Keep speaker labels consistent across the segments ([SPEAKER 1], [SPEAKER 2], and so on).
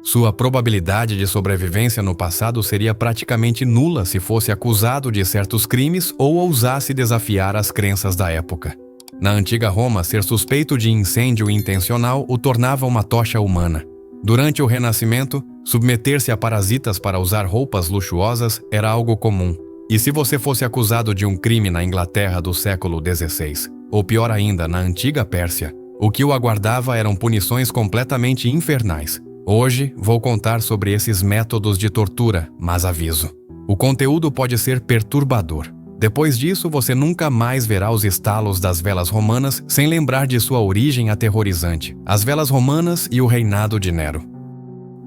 [SPEAKER 1] Sua probabilidade de sobrevivência no passado seria praticamente nula se fosse acusado de certos crimes ou ousasse desafiar as crenças da época. Na antiga Roma, ser suspeito de incêndio intencional o tornava uma tocha humana. Durante o Renascimento, submeter-se a parasitas para usar roupas luxuosas era algo comum. E se você fosse acusado de um crime na Inglaterra do século XVI, ou pior ainda, na antiga Pérsia, o que o aguardava eram punições completamente infernais. Hoje, vou contar sobre esses métodos de tortura, mas aviso: o conteúdo pode ser perturbador. Depois disso, você nunca mais verá os estalos das velas romanas sem lembrar de sua origem aterrorizante, as velas romanas e o reinado de Nero.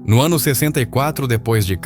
[SPEAKER 1] No ano 64 d.C.,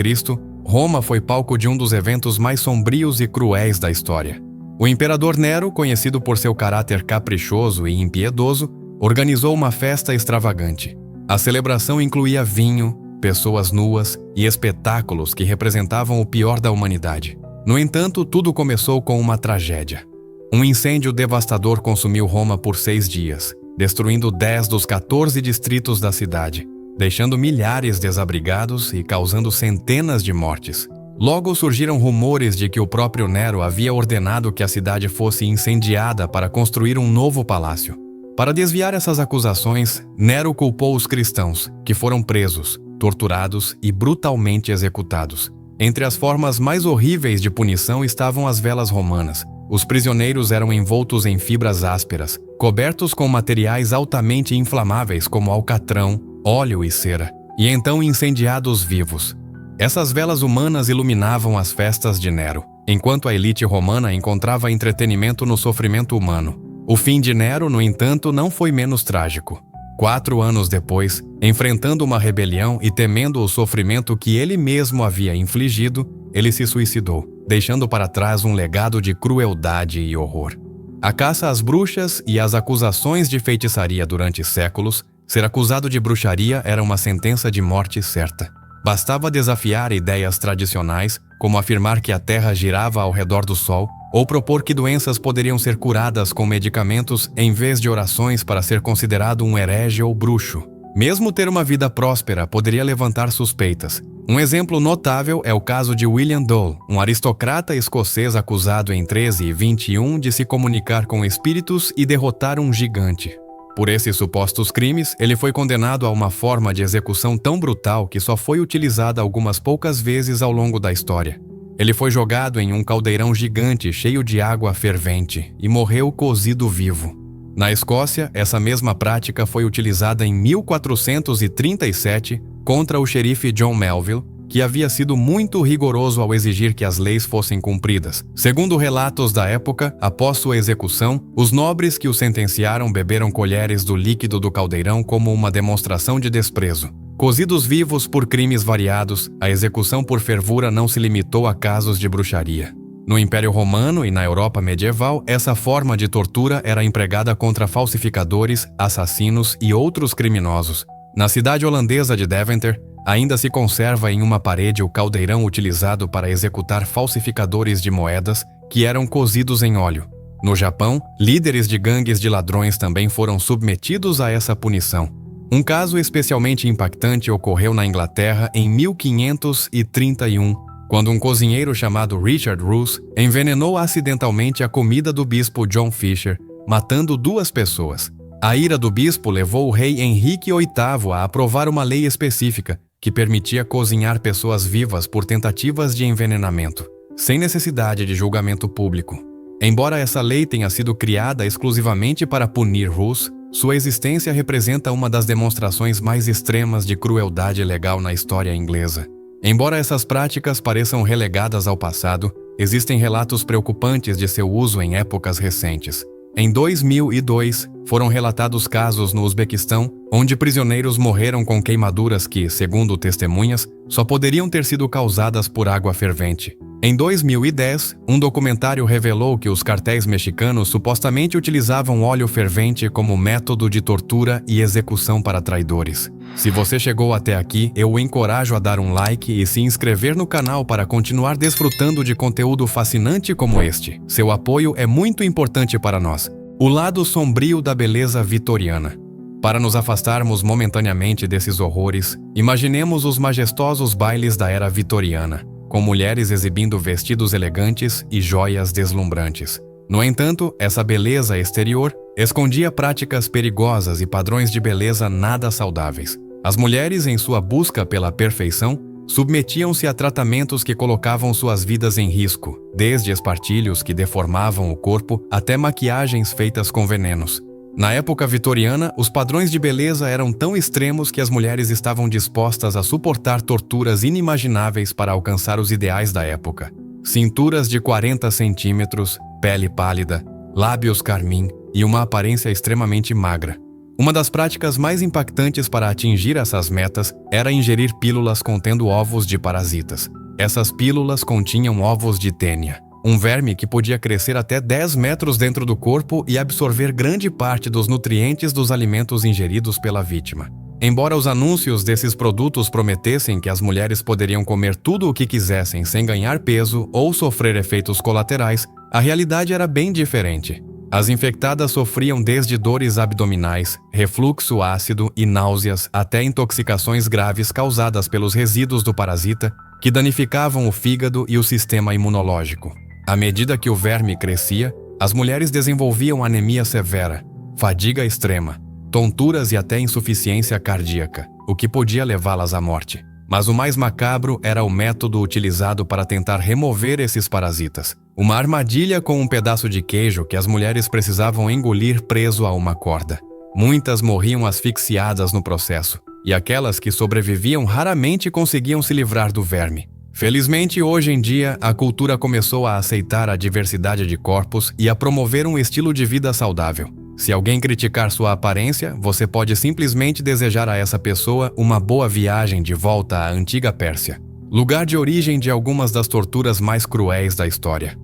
[SPEAKER 1] Roma foi palco de um dos eventos mais sombrios e cruéis da história. O imperador Nero, conhecido por seu caráter caprichoso e impiedoso, organizou uma festa extravagante. A celebração incluía vinho, pessoas nuas e espetáculos que representavam o pior da humanidade. No entanto, tudo começou com uma tragédia. Um incêndio devastador consumiu Roma por 6 dias, destruindo 10 dos 14 distritos da cidade, deixando milhares desabrigados e causando centenas de mortes. Logo surgiram rumores de que o próprio Nero havia ordenado que a cidade fosse incendiada para construir um novo palácio. Para desviar essas acusações, Nero culpou os cristãos, que foram presos, torturados e brutalmente executados. Entre as formas mais horríveis de punição estavam as velas romanas. Os prisioneiros eram envoltos em fibras ásperas, cobertos com materiais altamente inflamáveis como alcatrão, óleo e cera, e então incendiados vivos. Essas velas humanas iluminavam as festas de Nero, enquanto a elite romana encontrava entretenimento no sofrimento humano. O fim de Nero, no entanto, não foi menos trágico. 4 anos depois, enfrentando uma rebelião e temendo o sofrimento que ele mesmo havia infligido, ele se suicidou, deixando para trás um legado de crueldade e horror. A caça às bruxas e as acusações de feitiçaria durante séculos, ser acusado de bruxaria era uma sentença de morte certa. Bastava desafiar ideias tradicionais, como afirmar que a Terra girava ao redor do Sol, ou propor que doenças poderiam ser curadas com medicamentos em vez de orações para ser considerado um herege ou bruxo. Mesmo ter uma vida próspera poderia levantar suspeitas. Um exemplo notável é o caso de William Dole, um aristocrata escocês acusado em 1321 de se comunicar com espíritos e derrotar um gigante. Por esses supostos crimes, ele foi condenado a uma forma de execução tão brutal que só foi utilizada algumas poucas vezes ao longo da história. Ele foi jogado em um caldeirão gigante cheio de água fervente e morreu cozido vivo. Na Escócia, essa mesma prática foi utilizada em 1437 contra o xerife John Melville, que havia sido muito rigoroso ao exigir que as leis fossem cumpridas. Segundo relatos da época, após sua execução, os nobres que o sentenciaram beberam colheres do líquido do caldeirão como uma demonstração de desprezo. Cozidos vivos por crimes variados, a execução por fervura não se limitou a casos de bruxaria. No Império Romano e na Europa medieval, essa forma de tortura era empregada contra falsificadores, assassinos e outros criminosos. Na cidade holandesa de Deventer, ainda se conserva em uma parede o caldeirão utilizado para executar falsificadores de moedas que eram cozidos em óleo. No Japão, líderes de gangues de ladrões também foram submetidos a essa punição. Um caso especialmente impactante ocorreu na Inglaterra em 1531, quando um cozinheiro chamado Richard Roos envenenou acidentalmente a comida do bispo John Fisher, matando 2 pessoas. A ira do bispo levou o rei Henrique VIII a aprovar uma lei específica que permitia cozinhar pessoas vivas por tentativas de envenenamento, sem necessidade de julgamento público. Embora essa lei tenha sido criada exclusivamente para punir Roos, sua existência representa uma das demonstrações mais extremas de crueldade legal na história inglesa. Embora essas práticas pareçam relegadas ao passado, existem relatos preocupantes de seu uso em épocas recentes. Em 2002, foram relatados casos no Uzbequistão, onde prisioneiros morreram com queimaduras que, segundo testemunhas, só poderiam ter sido causadas por água fervente. Em 2010, um documentário revelou que os cartéis mexicanos supostamente utilizavam óleo fervente como método de tortura e execução para traidores. Se você chegou até aqui, eu o encorajo a dar um like e se inscrever no canal para continuar desfrutando de conteúdo fascinante como este. Seu apoio é muito importante para nós. O lado sombrio da beleza vitoriana. Para nos afastarmos momentaneamente desses horrores, imaginemos os majestosos bailes da era vitoriana, com mulheres exibindo vestidos elegantes e joias deslumbrantes. No entanto, essa beleza exterior escondia práticas perigosas e padrões de beleza nada saudáveis. As mulheres, em sua busca pela perfeição, submetiam-se a tratamentos que colocavam suas vidas em risco, desde espartilhos que deformavam o corpo até maquiagens feitas com venenos. Na época vitoriana, os padrões de beleza eram tão extremos que as mulheres estavam dispostas a suportar torturas inimagináveis para alcançar os ideais da época. Cinturas de 40 centímetros, pele pálida, lábios carmim e uma aparência extremamente magra. Uma das práticas mais impactantes para atingir essas metas era ingerir pílulas contendo ovos de parasitas. Essas pílulas continham ovos de tênia, um verme que podia crescer até 10 metros dentro do corpo e absorver grande parte dos nutrientes dos alimentos ingeridos pela vítima. Embora os anúncios desses produtos prometessem que as mulheres poderiam comer tudo o que quisessem sem ganhar peso ou sofrer efeitos colaterais, a realidade era bem diferente. As infectadas sofriam desde dores abdominais, refluxo ácido e náuseas até intoxicações graves causadas pelos resíduos do parasita que danificavam o fígado e o sistema imunológico. À medida que o verme crescia, as mulheres desenvolviam anemia severa, fadiga extrema, tonturas e até insuficiência cardíaca, o que podia levá-las à morte. Mas o mais macabro era o método utilizado para tentar remover esses parasitas. Uma armadilha com um pedaço de queijo que as mulheres precisavam engolir preso a uma corda. Muitas morriam asfixiadas no processo, e aquelas que sobreviviam raramente conseguiam se livrar do verme. Felizmente, hoje em dia, a cultura começou a aceitar a diversidade de corpos e a promover um estilo de vida saudável. Se alguém criticar sua aparência, você pode simplesmente desejar a essa pessoa uma boa viagem de volta à antiga Pérsia, lugar de origem de algumas das torturas mais cruéis da história.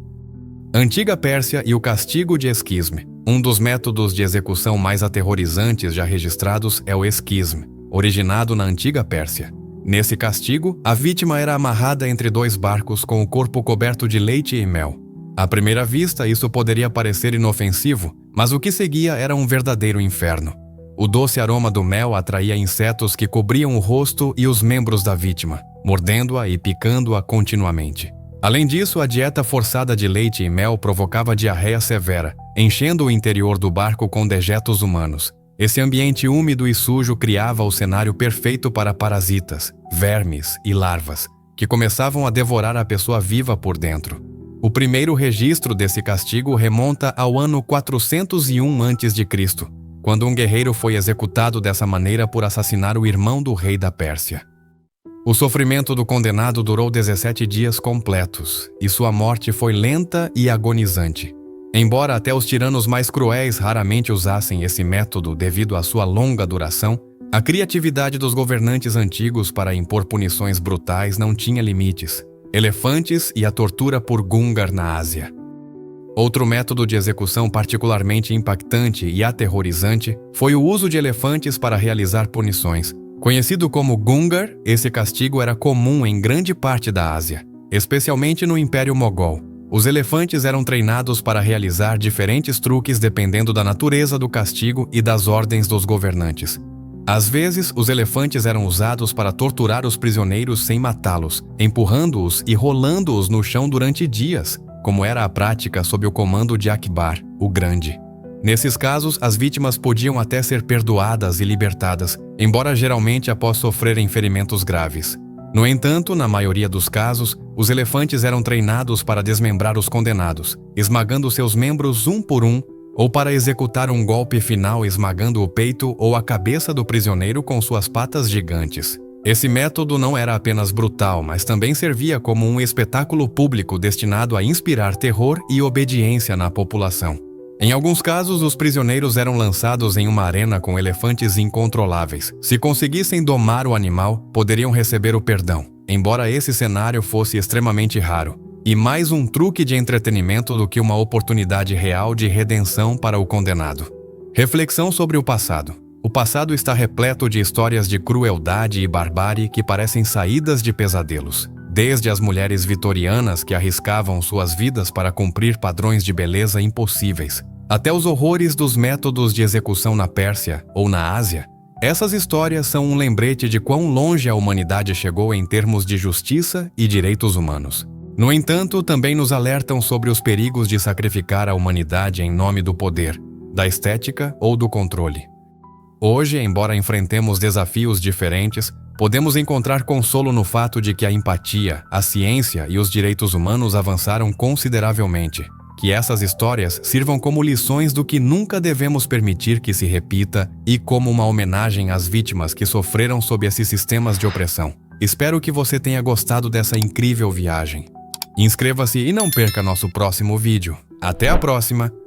[SPEAKER 1] Antiga Pérsia e o castigo de esquisme. Um dos métodos de execução mais aterrorizantes já registrados é o esquisme, originado na Antiga Pérsia. Nesse castigo, a vítima era amarrada entre dois barcos com o corpo coberto de leite e mel. À primeira vista, isso poderia parecer inofensivo, mas o que seguia era um verdadeiro inferno. O doce aroma do mel atraía insetos que cobriam o rosto e os membros da vítima, mordendo-a e picando-a continuamente. Além disso, a dieta forçada de leite e mel provocava diarreia severa, enchendo o interior do barco com dejetos humanos. Esse ambiente úmido e sujo criava o cenário perfeito para parasitas, vermes e larvas, que começavam a devorar a pessoa viva por dentro. O primeiro registro desse castigo remonta ao ano 401 a.C., quando um guerreiro foi executado dessa maneira por assassinar o irmão do rei da Pérsia. O sofrimento do condenado durou 17 dias completos, e sua morte foi lenta e agonizante. Embora até os tiranos mais cruéis raramente usassem esse método devido à sua longa duração, a criatividade dos governantes antigos para impor punições brutais não tinha limites. Elefantes e a tortura por Gungar na Ásia. Outro método de execução particularmente impactante e aterrorizante foi o uso de elefantes para realizar punições. Conhecido como Gungar, esse castigo era comum em grande parte da Ásia, especialmente no Império Mogol. Os elefantes eram treinados para realizar diferentes truques dependendo da natureza do castigo e das ordens dos governantes. Às vezes, os elefantes eram usados para torturar os prisioneiros sem matá-los, empurrando-os e rolando-os no chão durante dias, como era a prática sob o comando de Akbar, o Grande. Nesses casos, as vítimas podiam até ser perdoadas e libertadas, embora geralmente após sofrerem ferimentos graves. No entanto, na maioria dos casos, os elefantes eram treinados para desmembrar os condenados, esmagando seus membros um por um, ou para executar um golpe final esmagando o peito ou a cabeça do prisioneiro com suas patas gigantes. Esse método não era apenas brutal, mas também servia como um espetáculo público destinado a inspirar terror e obediência na população. Em alguns casos, os prisioneiros eram lançados em uma arena com elefantes incontroláveis. Se conseguissem domar o animal, poderiam receber o perdão, embora esse cenário fosse extremamente raro, e mais um truque de entretenimento do que uma oportunidade real de redenção para o condenado. Reflexão sobre o passado. O passado está repleto de histórias de crueldade e barbárie que parecem saídas de pesadelos. Desde as mulheres vitorianas que arriscavam suas vidas para cumprir padrões de beleza impossíveis, até os horrores dos métodos de execução na Pérsia ou na Ásia, essas histórias são um lembrete de quão longe a humanidade chegou em termos de justiça e direitos humanos. No entanto, também nos alertam sobre os perigos de sacrificar a humanidade em nome do poder, da estética ou do controle. Hoje, embora enfrentemos desafios diferentes, podemos encontrar consolo no fato de que a empatia, a ciência e os direitos humanos avançaram consideravelmente. Que essas histórias sirvam como lições do que nunca devemos permitir que se repita e como uma homenagem às vítimas que sofreram sob esses sistemas de opressão. Espero que você tenha gostado dessa incrível viagem. Inscreva-se e não perca nosso próximo vídeo. Até a próxima!